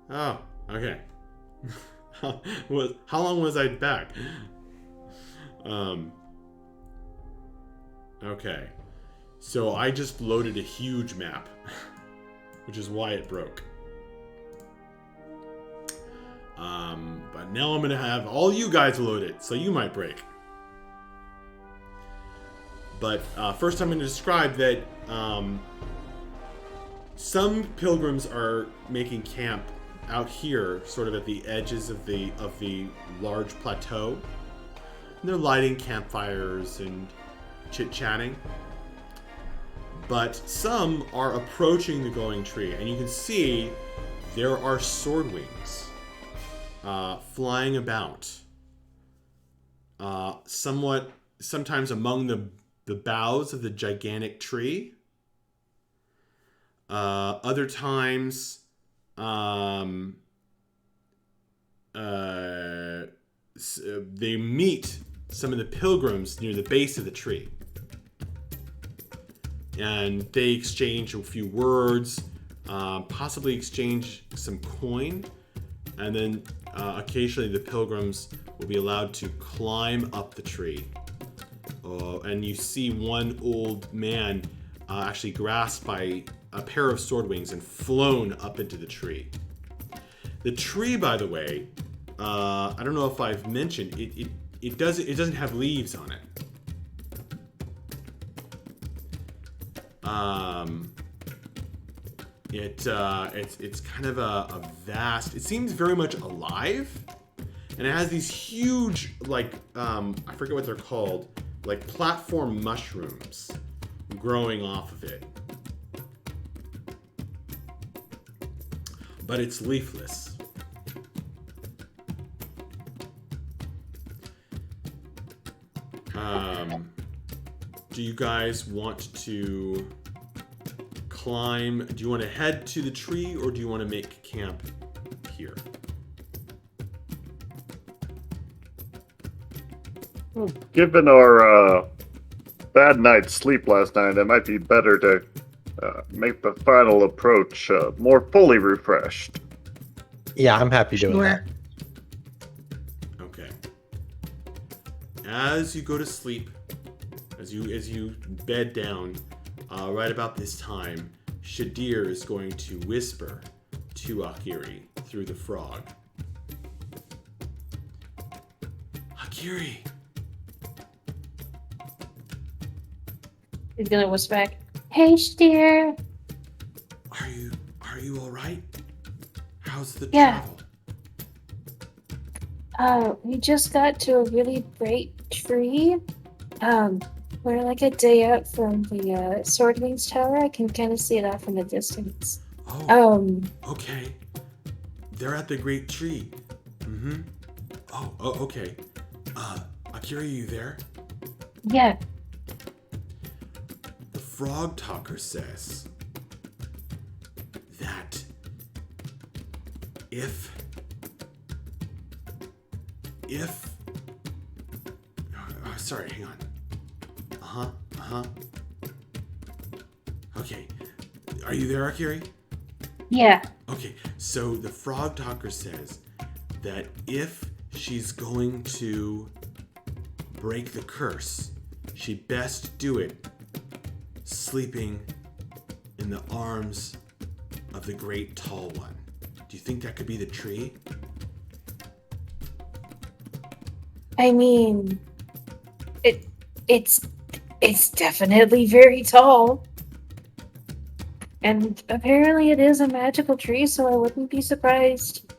Oh, okay. How long was I back? Um, okay. So I just loaded a huge map, which is why it broke. But now I'm gonna have all you guys loaded, so you might break. But first, I'm going to describe that some pilgrims are making camp out here, sort of at the edges of the large plateau. And they're lighting campfires and chit-chatting. But some are approaching the glowing tree, and you can see there are sword wings flying about, sometimes among the boughs of the gigantic tree. Other times, they meet some of the pilgrims near the base of the tree. And they exchange a few words, possibly exchange some coin, and then occasionally the pilgrims will be allowed to climb up the tree. And you see one old man actually grasped by a pair of sword wings and flown up into the tree. The tree, by the way, I don't know if I've mentioned it doesn't have leaves on it. It's kind of a vast. It seems very much alive, and it has these huge, like, I forget what they're called, like platform mushrooms growing off of it. But it's leafless. Do you guys want to climb? Do you want to head to the tree, or do you want to make camp here? Given our bad night's sleep last night, it might be better to make the final approach more fully refreshed. Yeah, I'm happy doing Sure. that. Okay. As you go to sleep, as you bed down, right about this time, Shadir is going to whisper to Akiri through the frog. Akiri, He's gonna whisper back, "Hey, dear." are you all right? How's the Yeah. travel? We just got to a really great tree. We're like a day out from the Sword Wings Tower. I can kind of see it off in the distance. Oh, okay. They're at the great tree. Mm-hmm. Oh, okay. Akira, you there? Yeah. The frog talker says that if sorry, hang on. Okay. Are you there, Akiri? Yeah. Okay, so the frog talker says that if she's going to break the curse, she'd best do it sleeping in the arms of the great tall one. Do you think that could be the tree? I mean, it's definitely very tall. And apparently it is a magical tree, so I wouldn't be surprised.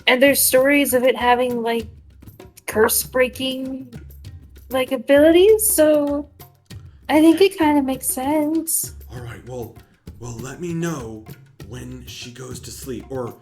And there's stories of it having, like, curse-breaking, like, abilities, so I think it kind of makes sense. All right. Well, let me know when she goes to sleep, or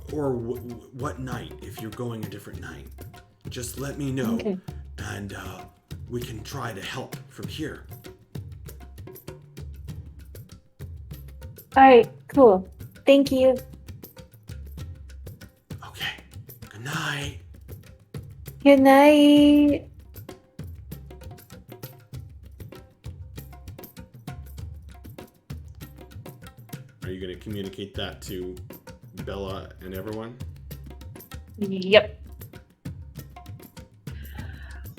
what night if you're going a different night. Just let me know, Okay. and we can try to help from here. Alright, cool. Thank you. Okay. Good night. Good night. Are you going to communicate that to Bella, and everyone? Yep.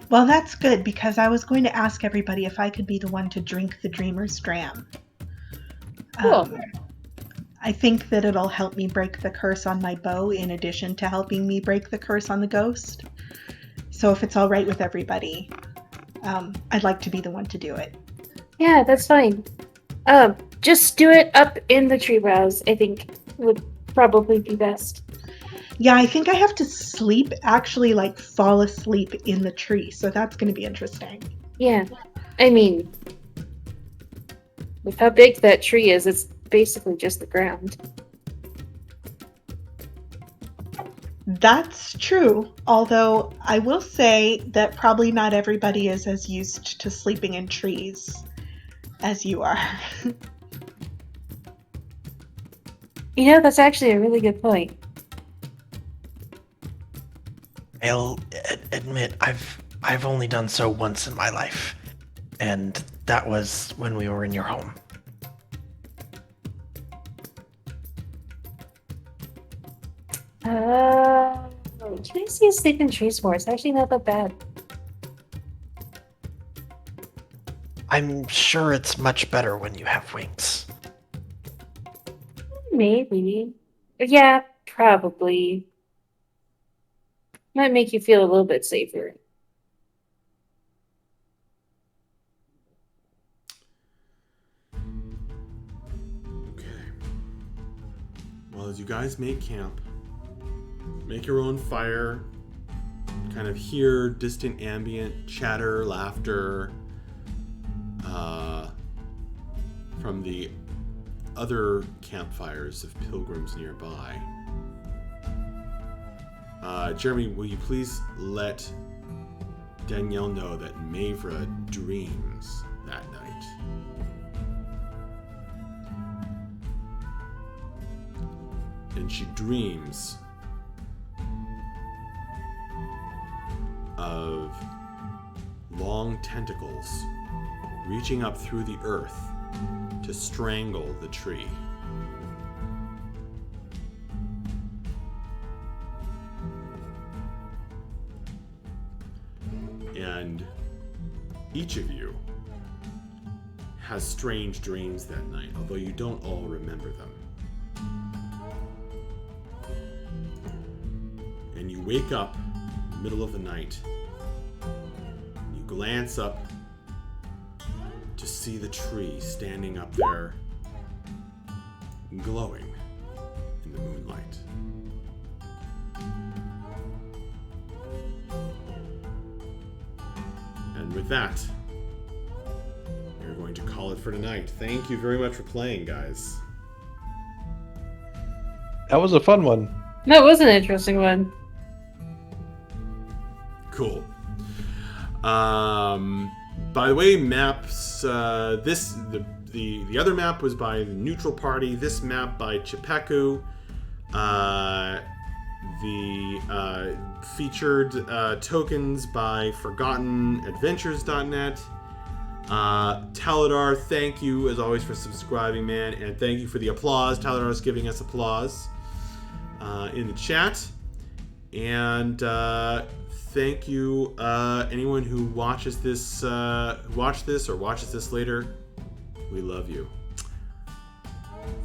Well, that's good because I was going to ask everybody if I could be the one to drink the Dreamer's Dram. Cool. I think that it'll help me break the curse on my bow in addition to helping me break the curse on the ghost. So if it's all right with everybody, I'd like to be the one to do it. Yeah, that's fine. Just do it up in the tree boughs, I think would probably be best. Yeah, I think I have to sleep, actually like fall asleep in the tree. So that's going to be interesting. Yeah. I mean, with how big that tree is, it's basically just the ground. That's true. Although I will say that probably not everybody is as used to sleeping in trees as you are. You know, that's actually a really good point. I'll admit I've only done so once in my life, and that was when we were in your home. Can I see you sleep in trees more? It's actually not that bad. I'm sure it's much better when you have wings. Maybe. Yeah, probably. Might make you feel a little bit safer. Okay. Well, as you guys make camp, make your own fire, kind of hear distant ambient chatter, laughter from the other campfires of pilgrims nearby. Jeremy, will you please let Danielle know that Mavra dreams that night? And she dreams of long tentacles reaching up through the earth to strangle the tree. And each of you has strange dreams that night, although you don't all remember them. And you wake up in the middle of the night. You glance up to see the tree standing up there, glowing in the moonlight. And with that, we're going to call it for tonight. Thank you very much for playing, guys. That was a fun one. That was an interesting one. Cool. By the way, maps. The other map was by the Neutral Party. This map by Chipeku. The featured tokens by ForgottenAdventures.net. Taladar, thank you as always for subscribing, man, and thank you for the applause. Taladar is giving us applause in the chat, and thank you anyone who watches this, or watches this later. We love you.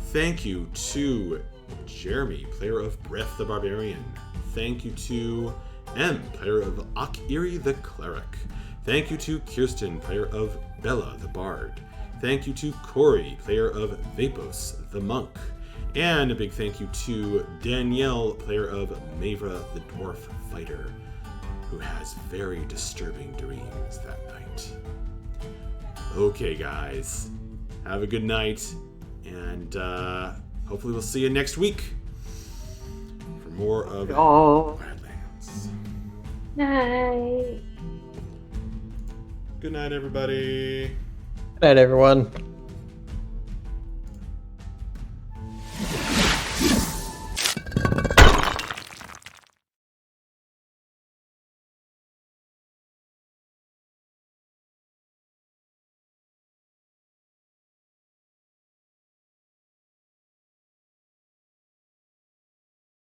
Thank you to Jeremy, player of Breath the Barbarian. Thank you to M, player of Akiri the Cleric. Thank you to Kirsten, player of Bella the Bard. Thank you to Corey, player of Vapos the Monk. And a big thank you to Danielle, player of Mavra the Dwarf Fighter, who has very disturbing dreams that night. Okay, guys. Have a good night, and hopefully we'll see you next week for more of Wildlands. Night. Good night, everybody. Good night, everyone.